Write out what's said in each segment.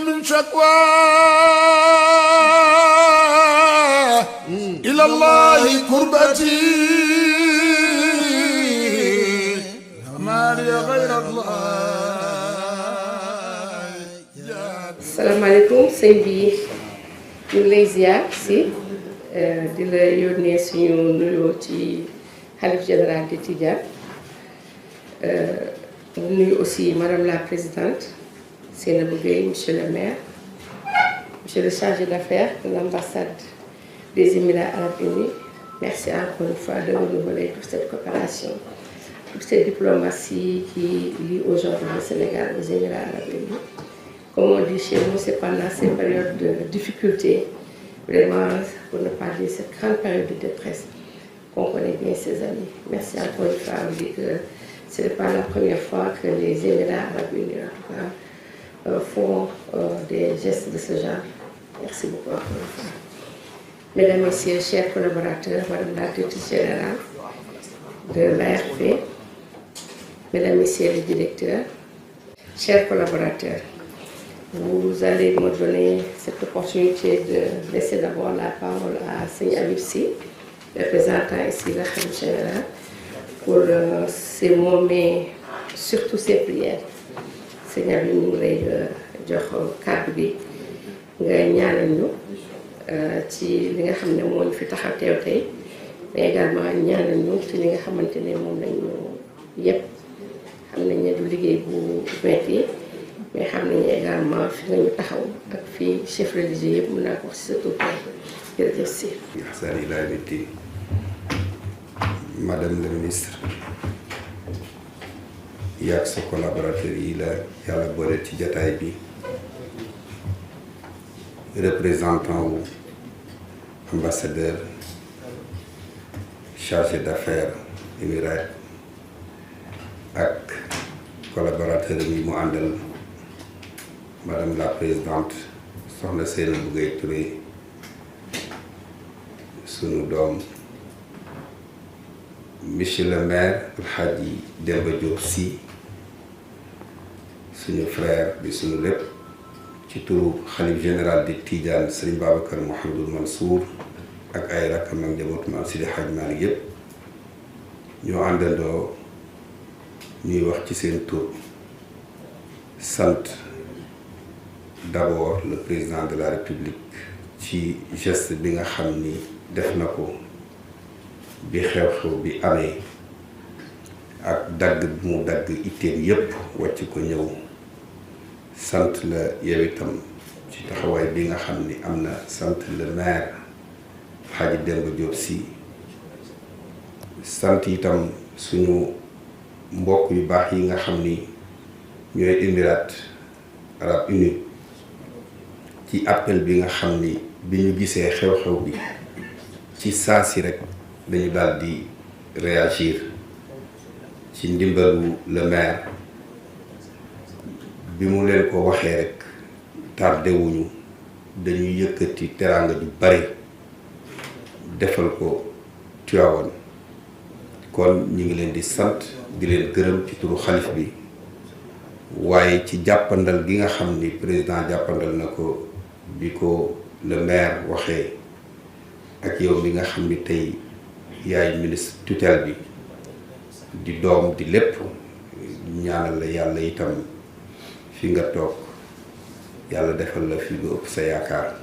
من شكوى إلى الله كربتي ما لي غير الله. salaamaaleykum sëñ bi ñu ngi lay ziar si di la yónnee suñu nuyoo ci xalif général de Tidiane mu nuyu aussi madame la présidente Seynabou Gueye, monsieur le maire, monsieur le chargé d'affaires de l'ambassade des Émirats arabes unis. Merci encore une fois de renouveler toute cette coopération, toute cette diplomatie qui lie aujourd'hui le Sénégal aux Émirats arabes unis. Comme on dit chez nous, c'est pendant ces périodes de difficulté, vraiment, pour ne pas dire cette grande période de détresse, qu'on connaît bien ses amis. Merci encore une fois, on dit que ce n'est pas la première fois que les Émirats arabes unis, en tout cas, font des gestes de ce genre. Merci beaucoup encore une fois. Mesdames, Messieurs, chers collaborateurs, Madame la directrice générale de l'ARP, Mesdames, Messieurs les directeurs, chers collaborateurs, vous allez me donner cette opportunité de laisser d'abord la parole à Seigneur Habib Sy, représentant ici la Khalife générale, pour ces mots, mais surtout ces prières. Seigneur Habib ñu ngi lay jox kàddu bi nga ñaanal ñu ci li nga xam ne moo ñu fi taxaw teew tey, mais également ñaanal ñu ci li nga xamante ne moom lañu yëpp xam nañ ne du liggéey bu metti, mais xam nañu également fi nga ñu taxaw ak fii chef religieux yëpp mën naa ko wax si sa tur jërëjëf si. Madame la ministre yaag sa collaborateur yi la yàlla boole ci jataay bi, représentant wu ambassadeur chargé d'affaires Émirats ak collaborateur yi mu àndal, madame la présidente soxna Seynabou Gueye Touré, sunu doom monsieur le maire Alhaji Demba Diop Sy, suñu frère bi suñu lépp, ci turu xalif général de Tidiane Serigne Babacar Mouhamadou Mansour ak ay rakkam ak njabootu Maam Seydi Hadji Malick yépp, ñoo àndandoo ñuy wax ci seen tur sant d'abord le président de la République ci geste bi nga xam ni def na ko bi xew-xew bi amee ak dagg bi mu dagg itteem yépp wàcc ko ñëw, sant la yow itam ci taxawaay bi nga xam ni am na, sant le maire Hadji Demba Diop Sy, sant itam suñu mbokk yu baax yi nga xam ni ñooy Émirats arabes unis ci appel bi nga xam ni bi ñu gisee xew-xew bi ci saa si rek dañu daal di réagir ci ndimbalu le maire. bi mu leen ko waxee rek tardé wuñu, dañuy yëkkati teraanga ju bari defal ko Tivaouane. kon ñu ngi leen di sant di leen gërëm ci turu xalif bi, waaye ci jàppandal gi nga xam ni président jàppandal na ko bi ko le maire waxee, ak yow mi nga xam ni tey yaay ministre tutelle bi di doom di lépp, ñaanal la yàlla itam fi nga toog yàlla defal la fi lu ëpp sa yaakaar.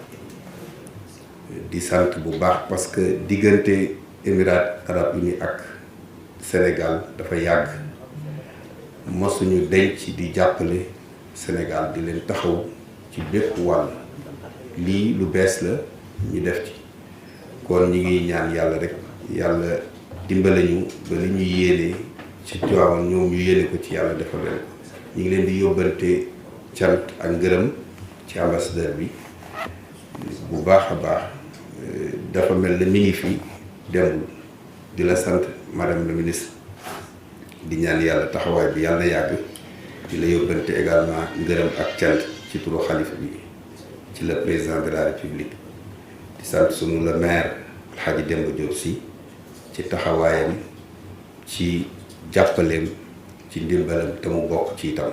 di sant bu baax parce que diggante Émirats arabes unis ak Sénégal dafa yàgg, mosuñu denc di jàppale Sénégal di leen taxaw ci bépp wàll. lii lu bees la ñu def ci, kon ñi ngi ñaan yàlla rek yàlla dimbale ñu ba li ñu yéene ci Tivaouane ñoom ñu yéene ko ci yàlla defal leen. ñu ngi leen di yóbbante cant ak ngërëm ci ambassadeur bi bu baax a baax. dafa mel ne mi ngi fi demul. di la sant madame la ministre, di ñaan yàlla taxawaay bi yàlla yàgg. di la yóbbante également ngërëm ak cant ci turu xalifa bi ci le président de la république. di sant sunu le maire Alhaji Demba Diop Sy ci taxawaayam, ci jàppaleem, ci ndimbalam te mu bokk ci itam.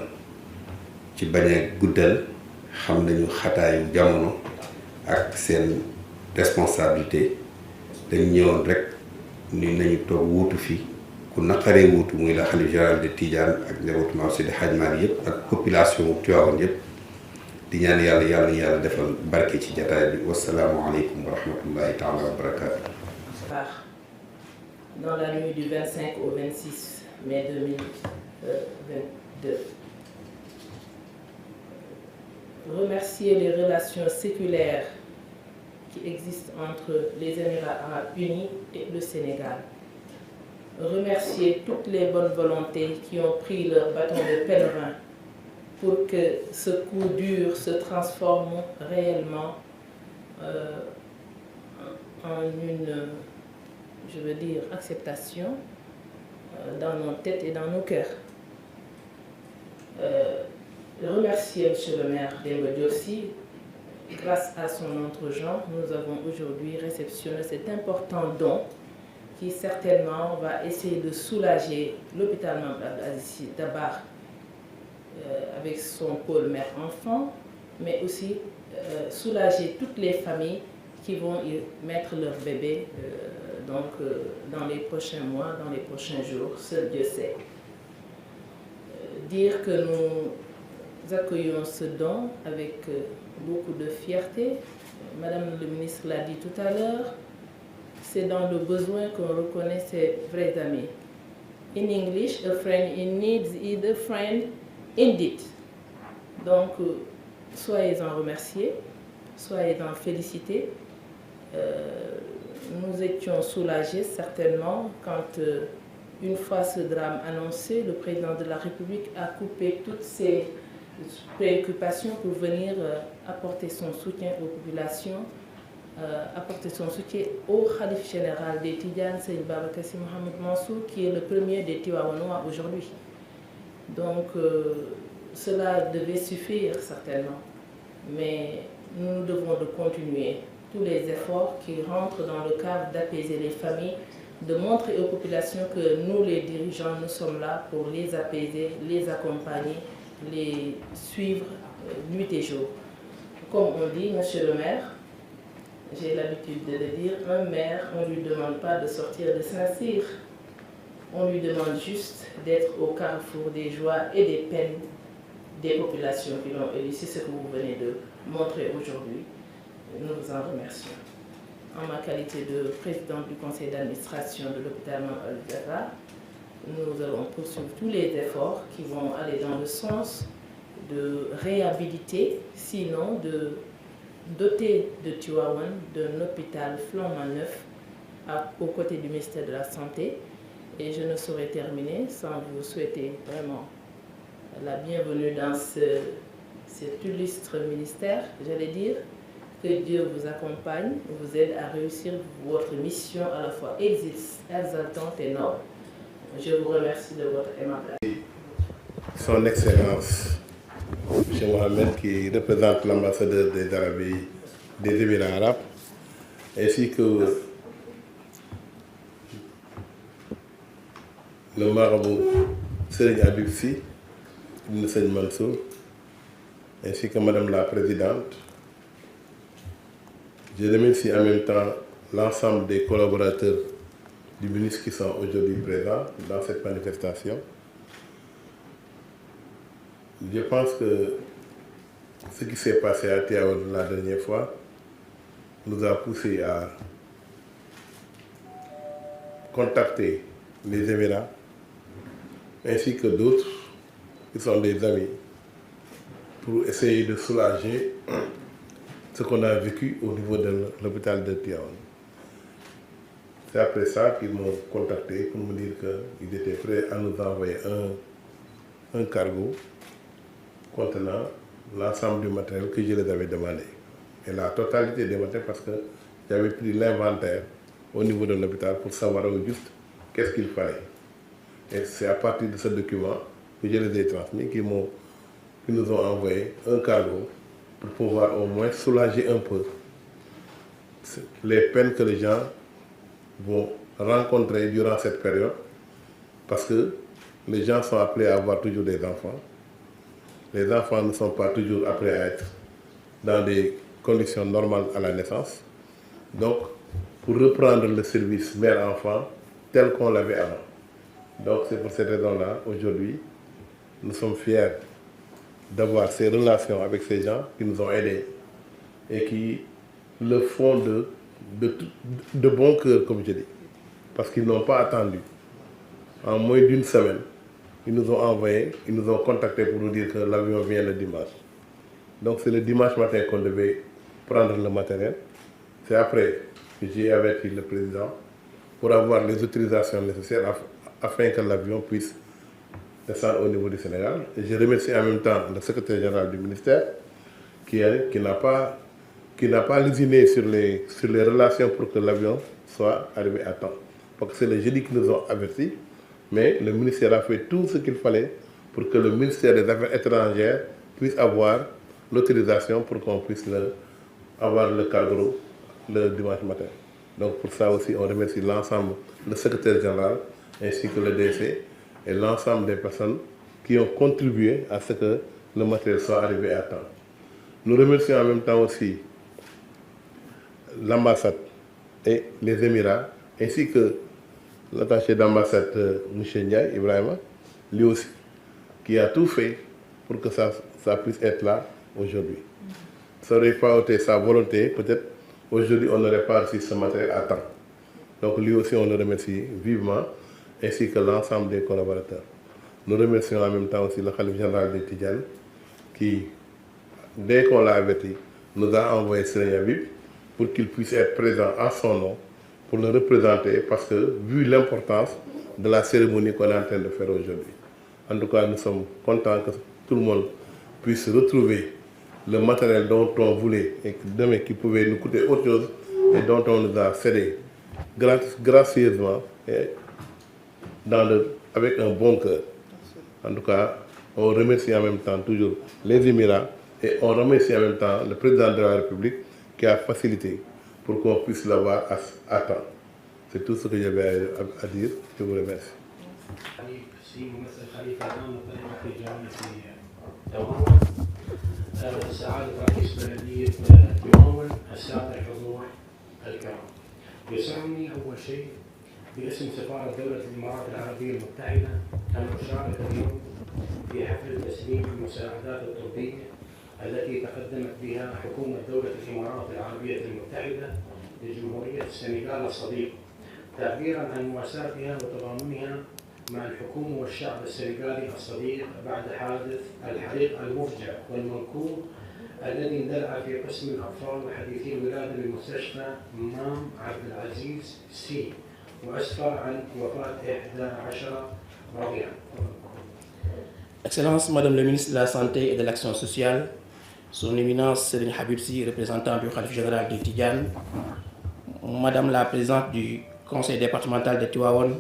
ci bañ a guddal xam nañu xataayu jamono ak seen responsabilité dañ ñëwoon rek ni nañu toog wuutu fi ku naqaree wuutu muy la xalif général de Tidiane ak njabootu Maam Seydi Hadji Malick yëpp ak population bu Tivaouane yëpp di ñaan yàlla defal barke ci jataay bi wasalaamualeykum wa rahmatullahi taala wa barakaatu. Dans la nuit du 25 au 26 mai 2022. Remercier les relations séculaires qui existent entre les Émirats arabes unis et le Sénégal. Remercier toutes les bonnes volontés qui ont pris leur bâton de pèlerin pour que ce coup dur se transforme réellement en une, je veux dire, acceptation dans nos têtes et dans nos cœurs. Remercier M. le maire Demba Diossi. Grâce à son entre-gens, nous avons aujourd'hui réceptionné cet important don qui certainement va essayer de soulager l'hôpital Mame Abdou Aziz Sy Dabakh avec son pôle mère-enfant, mais aussi soulager toutes les familles qui vont y mettre leur bébé dans les prochains mois, dans les prochains jours, seul Dieu sait. Dire que nous accueillons ce don avec beaucoup de fierté. Madame le ministre l'a dit tout à l'heure, c'est dans le besoin qu'on reconnaît ses vrais amis. In English, a friend in need is a friend indeed. Donc, soyez-en remerciés, soyez-en félicités. Nous étions soulagés certainement quand, une fois ce drame annoncé, le président de la République a coupé toutes ses préoccupations pour venir apporter son soutien aux populations, apporter son soutien au Khalif général des Tidianes, Serigne Babacar Sy Mouhamed Mansour, qui est le premier des Tivaouanois aujourd'hui. Donc, cela devait suffire certainement, mais nous devons de continuer tous les efforts qui rentrent dans le cadre d'apaiser les familles, de montrer aux populations que nous, les dirigeants, nous sommes là pour les apaiser, les accompagner, les suivre nuit et jour. Comme on dit, monsieur le maire, j'ai l'habitude de le dire, un maire, on ne lui demande pas de sortir de Saint-Cyr. On lui demande juste d'être au carrefour des joies et des peines des populations qui l'ont élu. C'est ce que vous venez de montrer aujourd'hui. Nous vous en remercions. En ma qualité de présidente du conseil d'administration de l'hôpital Mame Abdou Aziz Sy Dabakh, nous allons poursuivre tous les efforts qui vont aller dans le sens de réhabiliter, sinon de doter de Tivaouane d'un hôpital flambant neuf aux côtés du ministère de la Santé. Et je ne saurais terminer sans vous souhaiter vraiment la bienvenue dans cet illustre ministère, j'allais dire. Que Dieu vous accompagne, vous aide à réussir votre mission à la fois exaltante et noble. Je vous remercie de votre aimable. Son Excellence, M. Mohamed, qui représente l'ambassadeur des Émirats arabes, ainsi que le marabout Serigne Habib Sy, Ibn Serigne Mansour, ainsi que Madame la Présidente. Je remercie en même temps l'ensemble des collaborateurs du ministre qui sont aujourd'hui présents dans cette manifestation. Je pense que ce qui s'est passé à Tivaouane la dernière fois nous a poussé à contacter les Émirats ainsi que d'autres qui sont des amis pour essayer de soulager ce qu'on a vécu au niveau de l'hôpital de Tivaouane. C'est après ça qu'ils m'ont contacté pour me dire qu'ils étaient prêts à nous envoyer un cargo contenant l'ensemble du matériel que je les avais demandé. Et la totalité des matériels parce que j'avais pris l'inventaire au niveau de l'hôpital pour savoir au juste qu'est-ce qu'il fallait. Et c'est à partir de ce document que je les ai transmis qu'ils nous ont envoyé un cargo pour pouvoir au moins soulager un peu les peines que les gens vont rencontrer durant cette période, parce que les gens sont appelés à avoir toujours des enfants. Les enfants ne sont pas toujours appelés à être dans des conditions normales à la naissance. Donc, pour reprendre le service mère-enfant tel qu'on l'avait avant. Donc, c'est pour cette raison-là, aujourd'hui, nous sommes fiers d'avoir ces relations avec ces gens qui nous ont aidés et qui le font de bon cœur, comme je dis. Parce qu'ils n'ont pas attendu. En moins d'une semaine, ils nous ont envoyé, ils nous ont contactés pour nous dire que l'avion vient le dimanche. Donc c'est le dimanche matin qu'on devait prendre le matériel. C'est après que j'ai averti le président pour avoir les autorisations nécessaires afin que l'avion puisse descendre au niveau du Sénégal. Et je remercie en même temps le secrétaire général du ministère qui n'a pas lésiné sur les relations pour que l'avion soit arrivé à temps. Parce que c'est le jeudi qu'ils nous ont avertis, mais le ministère a fait tout ce qu'il fallait pour que le ministère des Affaires étrangères puisse avoir l'autorisation pour qu'on puisse avoir le cargo le dimanche matin. Donc pour ça aussi, on remercie l'ensemble, le secrétaire général ainsi que le DC et l'ensemble des personnes qui ont contribué à ce que le matériel soit arrivé à temps. Nous remercions en même temps aussi l'ambassade et les Émirats, ainsi que l'attaché d'ambassade M. Ndiaye, Ibrahima, lui aussi, qui a tout fait pour que ça puisse être là aujourd'hui. Ça n'aurait pas été sa volonté, peut-être aujourd'hui on n'aurait pas reçu ce matériel à temps. Donc lui aussi on le remercie vivement, ainsi que l'ensemble des collaborateurs. Nous remercions en même temps aussi le Khalife général des Tidjanes, qui, dès qu'on l'a averti, nous a envoyé Serigne Habib pour qu'il puisse être présent en son nom, pour le représenter, parce que vu l'importance de la cérémonie qu'on est en train de faire aujourd'hui. En tout cas, nous sommes contents que tout le monde puisse retrouver le matériel dont on voulait et demain qui pouvait nous coûter autre chose et dont on nous a cédé gracieusement et avec un bon cœur. En tout cas, on remercie en même temps toujours les Émirats et on remercie en même temps le président de la République qui a facilité pour qu'on puisse l'avoir à temps. C'est tout ce que j'avais à dire. Je vous remercie. سعادة رئيس بلدية تواون، السادة الحضور الكرام. يسعدني أول شيء باسم سفارة دولة الإمارات العربية المتحدة أن أشارك اليوم في حفل تسليم المساعدات الطبية التي تقدمت بها حكومة دولة الإمارات العربية المتحدة لجمهورية السنغال الصديقة، تعبيرا عن مواساتها وتضامنها مع الحكومة والشعب السنغالي الصديق بعد حادث الحريق المفجع والمنكوب الذي اندلع في قسم الأطفال وحديثي الولادة بمستشفى مام عبد العزيز سي، وأسفر عن وفاة 11 رضيعا. Excellence, Madame le ministre de la Santé et de l'Action sociale, Son Éminence Serigne Habib Sy, représentant du Khalife général des Tidjanes, Madame la présidente du conseil départemental de Tivaouane,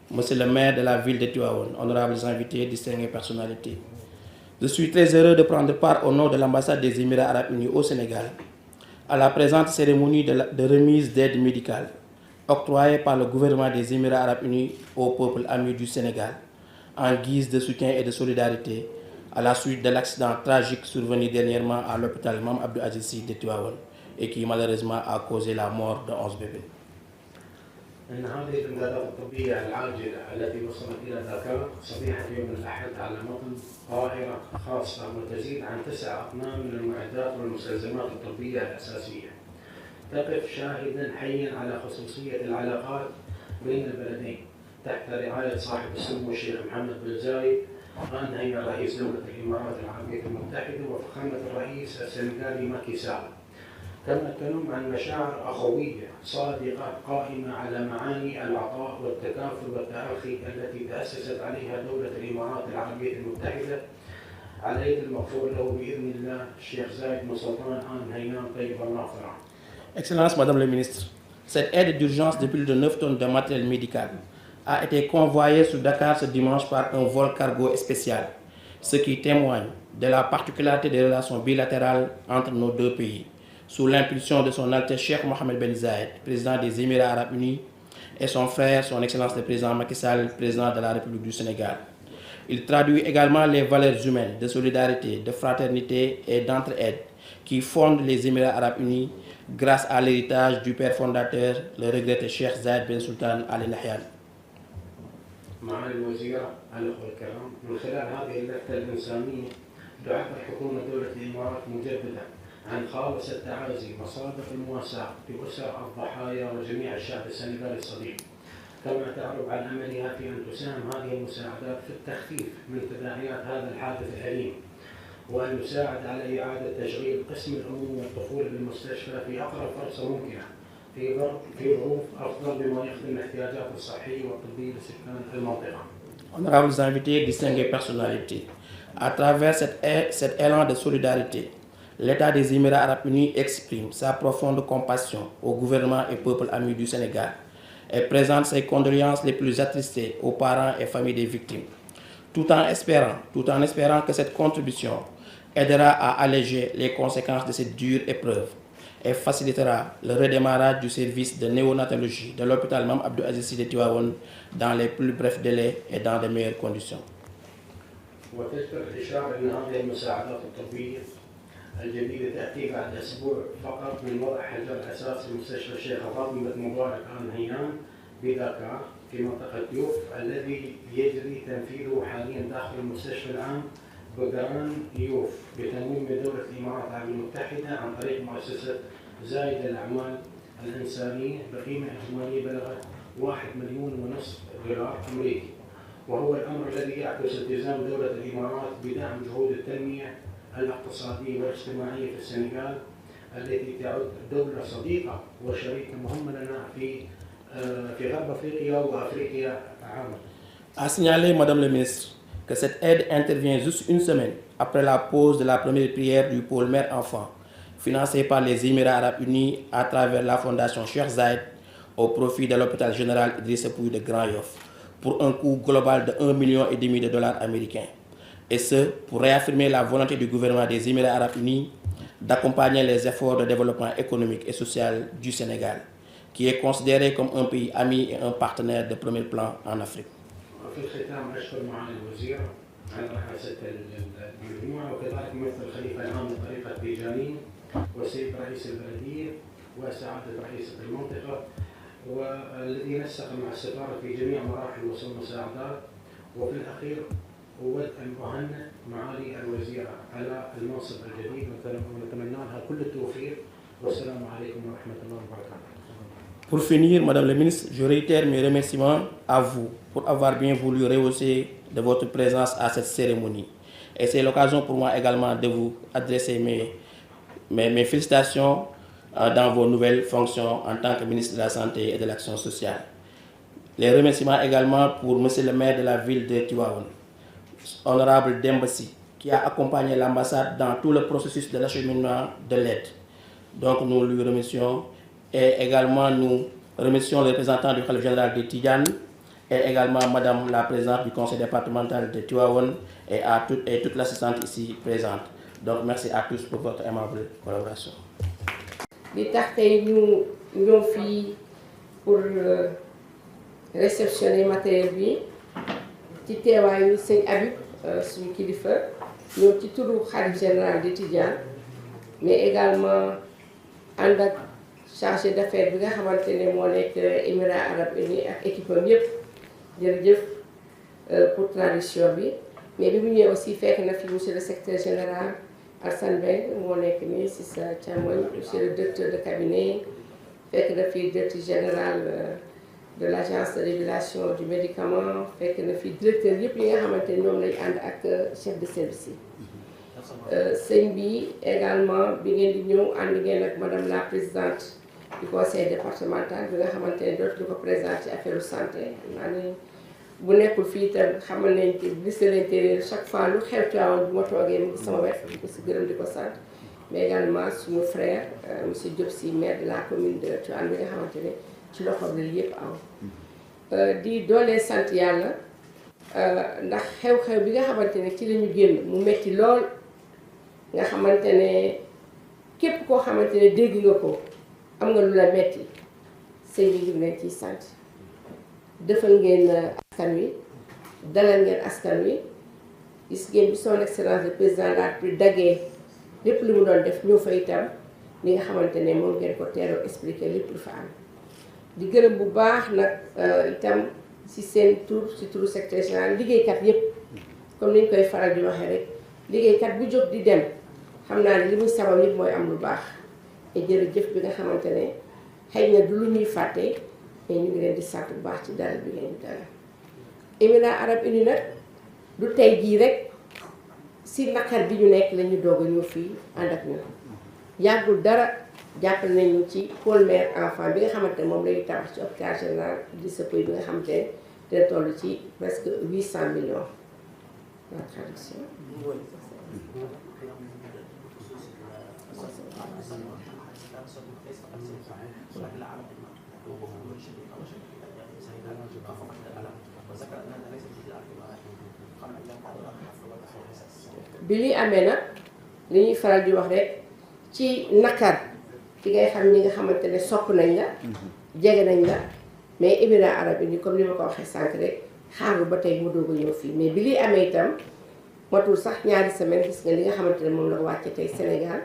Monsieur le maire de la ville de Tivaouane, honorables invités, distinguées personnalités. Je suis très heureux de prendre part au nom de l'ambassade des Émirats arabes unis au Sénégal à la présente cérémonie de remise d'aide médicale octroyée par le gouvernement des Émirats arabes unis au peuple ami du Sénégal en guise de soutien et de solidarité à la suite de l'accident tragique survenu dernièrement à l'hôpital Mame Abdou Aziz Sy de Tivaouane et qui malheureusement a causé la mort de 11 bébés. أن هذه الإمدادات الطبية العاجلة التي وصلت إلى دكار صبيحة يوم الأحد على متن طائرة خاصة وتزيد عن 9 أطنان من المعدات والمستلزمات الطبية الأساسية تقف شاهدا حيا على خصوصية العلاقات بين البلدين تحت رعاية صاحب السمو الشيخ محمد بن زايد آل نهيان رئيس دولة الإمارات العربية المتحدة وفخامة الرئيس السنغالي ماكي سال. كما تنم عن مشاعر أخوية صادقة قائمة على معاني العطاء والتكافل والتأخي التي تأسست عليها دولة الإمارات العربية المتحدة على يد المغفور له بإذن الله الشيخ زايد بن سلطان آل نهيان طيب الله فرحه. Excellence, Madame le ministre, cette aide d'urgence de plus de 9 tonnes de matériel médical a été convoyée sur Dakar ce dimanche par un vol cargo spécial, ce qui témoigne de la particularité des relations bilatérales entre nos deux pays, sous l'impulsion de son Altesse Cheikh Mohammed Ben Zayed, président des Émirats arabes unis, et son frère, son Excellence le président Macky Sall, président de la République du Sénégal. Il traduit également les valeurs humaines de solidarité, de fraternité et d'entraide qui fondent les Émirats arabes unis grâce à l'héritage du père fondateur, le regretté Cheikh Zayed bin Sultan Al Nahyan. معالي الوزيرة، الأخوة الكرام، من خلال هذه اللفتة الإنسانية تعبر حكومة دولة الإمارات مجددا عن خالص التعازي وصادق المواساة بأسر الضحايا وجميع الشعب السنغالي الصديق، كما تعرف عن عملها في أن تساهم هذه المساعدات في التخفيف من تداعيات هذا الحادث الأليم، وأن يساعد على إعادة تشغيل قسم الأمومة والطفولة بالمستشفى في أقرب فرصة ممكنة في ظروف أفضل بما يخدم الاحتياجات الصحية والطبية لسكان المنطقة. Honorables invités, distinguées personnalités, à travers cet élan de solidarité, l'État des Émirats arabes unis exprime sa profonde compassion au gouvernement et peuple ami du Sénégal et présente ses condoléances les plus attristées aux parents et familles des victimes, tout en espérant que cette contribution aidera à alléger les conséquences de cette dure épreuve et facilitera le redémarrage du service de néonatologie de l'hôpital Mame Abdou Aziz Sy de Tivaouane dans les plus brefs délais et dans de meilleures conditions. وتذكر الإشارة أن هذه المساعدات الطبية الجديدة تأتي بعد أسبوع فقط من وضع حجر أساس لمستشفى الشيخ فاطمة مبارك آل نهيان بدكار في منطقة يوف الذي يجري تنفيذه حاليا داخل المستشفى العام بقران يوف بتمويل دولة الإمارات العربية المتحدة عن طريق مؤسسة زايد للأعمال الإنسانية بقيمة إجمالية بلغت 1.5 مليون دولار أمريكي، وهو الأمر الذي يعكس التزام دولة الإمارات بدعم جهود التنمية الاقتصادية والاجتماعية في السنغال التي تعد دولة صديقة وشريكة مهمة لنا في غرب أفريقيا وأفريقيا عامة. A signaler, Madame le ministre, que cette aide intervient juste une semaine après la pause de la première prière du pôle mère-enfant, financé par les Émirats arabes unis à travers la fondation Cheikh Zayed au profit de l'hôpital général Idrissa Pouye de Grand Yoff, pour un coût global de 1,5 million de dollars américains. Et ce, pour réaffirmer la volonté du gouvernement des Émirats arabes unis d'accompagner les efforts de développement économique et social du Sénégal, qui est considéré comme un pays ami et un partenaire de premier plan en Afrique. في الختام أشكر معالي الوزير على رئاسة المجموعة وكذلك ممثل الخليفة العام لطريقة تيجانية والسيد رئيس البلدية وسعادة رئيس المنطقة والذي نسق مع السفارة في جميع مراحل وصول المساعدات، وفي الأخير أود أن أهنئ معالي الوزيرة على المنصب الجديد ونتمنى لها كل التوفيق والسلام عليكم ورحمة الله وبركاته. Pour finir, Madame la Ministre, je réitère mes remerciements à vous pour avoir bien voulu rehausser de votre présence à cette cérémonie. Et c'est l'occasion pour moi également de vous adresser mes félicitations dans vos nouvelles fonctions en tant que ministre de la Santé et de l'Action sociale. Les remerciements également pour Monsieur le maire de la ville de Tivaouane, Honorable Dembassi, qui a accompagné l'ambassade dans tout le processus de l'acheminement de l'aide. Donc nous lui remercions. Et également, nous remercions le représentant du Khalife général de Tidjane et également Madame la présidente du conseil départemental de Tivaouane et toute l'assistante ici présente. Donc merci à tous pour votre aimable collaboration. li tax tey ñu ñëw fii pour réceptionner matériel bi ci teewaayu sëñ Habib suñu kilifa ñëw ci turu Khalife général de Tidjane mais également ànd ak chargé d'affaires bi nga xamante ne moo nekk Émirats arabes unis ak équipe am yëpp jërëjëf pour tradition bi mais bi mu ñëwee aussi fekk na fi monsieur le secrétaire général Arsane Beng moo nekk nii si sa càmmoñ monsieur le directeur de cabinet fekk na fi directeur général de l'agence de régulation du médicament fekk na fi directeur yëpp yi nga xamante ne ñoom lañu ànd ak chef de service yi. Sëñ bi également bi ngeen di ñëw ànd ngeen ak madame la présidente du conseil départemental bi nga xamante ne dootu ko présenter ci affaire santé naa ne bu nekkul fii itam xamal nañ ci ministre de l'intérieur chaque fois lu xew Tivaouane bu ma toogee mu ngi sama wet di ko si gërëm di ko sant mais également suñu frère monsieur Diop Sy maire de la commune de Tivaouane bi nga xamante ne ci loxoom la yëpp aw di doolee sant yàlla ndax xew-xew bi nga xamante ne ci la ñu génn mu metti lool nga xamante ne képp koo xamante ne dégg nga ko am nga lu la metti sëñ bi ngi leen ciy sant defal ngeen askan wi dalal ngeen askan wi gis ngeen bi son excellence le président de la République daggee lépp lu mu doon def ñëw fa itam li nga xamante ne moom ngeen ko teeloo expliqué lépp lu fa am di gërëm bu baax nag itam si seen tur si turu secrétaire général liggéeykat yépp comme ni ñu koy faral di waxee rek liggéeykat bu jóg di dem xam naa ne li muy sabab yëpp mooy am lu baax te jërëjëf bi nga xamante ne xëy na du lu ñuy fàtte mais ñu ngi leen di sant bu baax ci dalal bi ngeen di dalal Émirats arabes unis nag du tey jii rek si naqar bi ñu nekk la ñu doog a ñëw fii ànd ak ñun yàggul dara jàppale nañu ci pôle mère enfant bi nga xamante ne moom la ñuy tabax ci hôpital général Idrissa Pouye bi nga xamante ne dina toll ci presque 800 millions la traduction. bi li amee nag li ñuy faral di wax rek ci nakar ci ngay xam ñi nga xamante ne sopp nañ la jege nañ la mais Émirats arabes unis comme ni ma ko waxee sànq rek xaaru ba tey mu doog a ñëw fii mais bi li amee itam matul sax ñaari semaine gis nga li nga xamante ne moom la wàcce tey Sénégal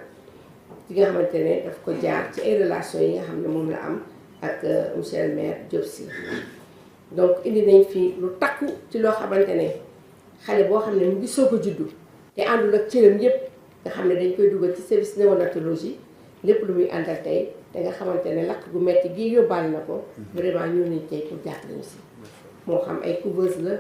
ci nga xamante ne daf ko jaar ci ay relations yi nga xam ne moom la am ak monsieur le maire Diop Sy donc indi nañ fii lu takku ci loo xamante ne xale boo xam ne mu ngi soog a juddu te àndul ak cëram yépp nga xam ne dañ koy dugal ci service néonatologie lépp lu muy àndal tey te nga xamante ne lakk gu metti gi yóbbaale na ko vraiment ñëw nañ tey pour jàppale ñu si moo xam ay couveuse la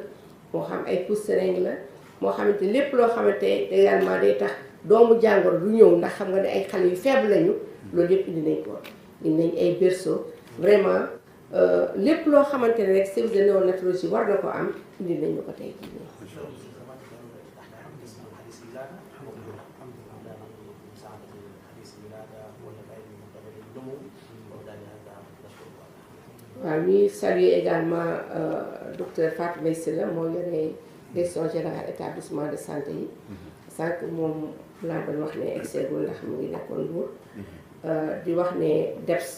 moo xam ay pousse-seringue la moo xamante lépp loo xamante également day tax doomu jàngoro du ñëw ndax xam nga ne ay xale yu faible lañu loolu yépp indi nañ ko indi nañ ay berceau vraiment lépp loo xamante ne rek service de néonatologie war na ko am indi nañ ñu ko tey jii nii. waaw ñuy saluer également docteur Fatou Mbaye Sylla moo yore direction générale établissement de santé yi sànq moom laa doon wax ne exeegul ndax mu ngi nekkoon Mbour di wax ne DEPS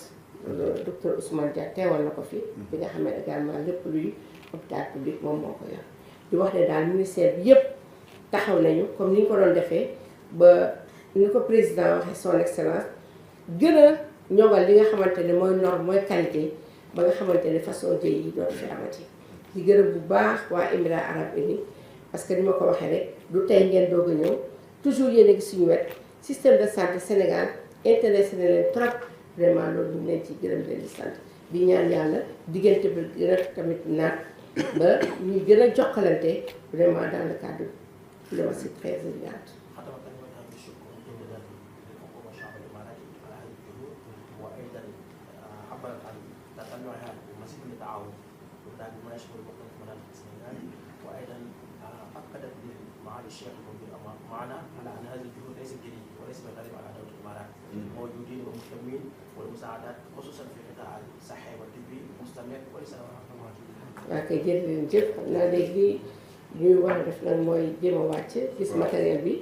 docteur Ousmane Dia teewal na ko fi bi nga xam ne également lépp luy hôpital public moom moo ko yor di wax ne daal ministère bi yépp taxaw nañu comme ni ñu ko doon defee ba ni ko président waxee son excellence gën a ñoŋal li nga xamante ne mooy norme mooy qualité ba nga xamante ne façon jëy yi dootu fi amati di gërëm bu baax waa Émirats arabes unis parce que ni ma ko waxee rek du tey ngeen doog a ñëw toujours yéen a ngi suñu wet système de santé Sénégal intéressé na leen trop vraiment loolu ñu leen ci gërëm leen di sant di ñaan yàlla diggante bi gën a tamit naat ba ñuy gën a jokkalante vraiment dans le cadre de la c'est très évident. وايضا اكدت معالي الشيخ الموجود معنا على ان هذه الجهود ليست جديده وليس من غريب على دوله الامارات موجودين ومهتمين والمساعدات خصوصا في القطاع الصحي والطبي مستمر وليس waaw kay jërëjëf xam naa léegi ñuy war a def nag mooy jéem a wàcc gis matériel bi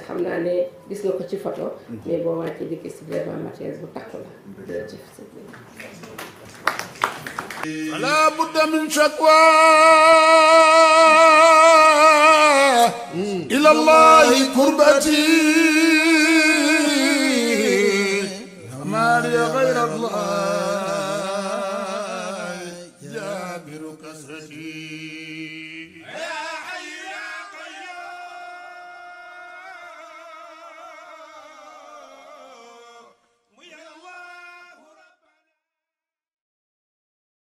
xam naa ne gis nga ko ci photo mais boo wàccee di gis vraiment matériel bu takku la jërëjëf. فلا بد من شكوى إلى الله كربتي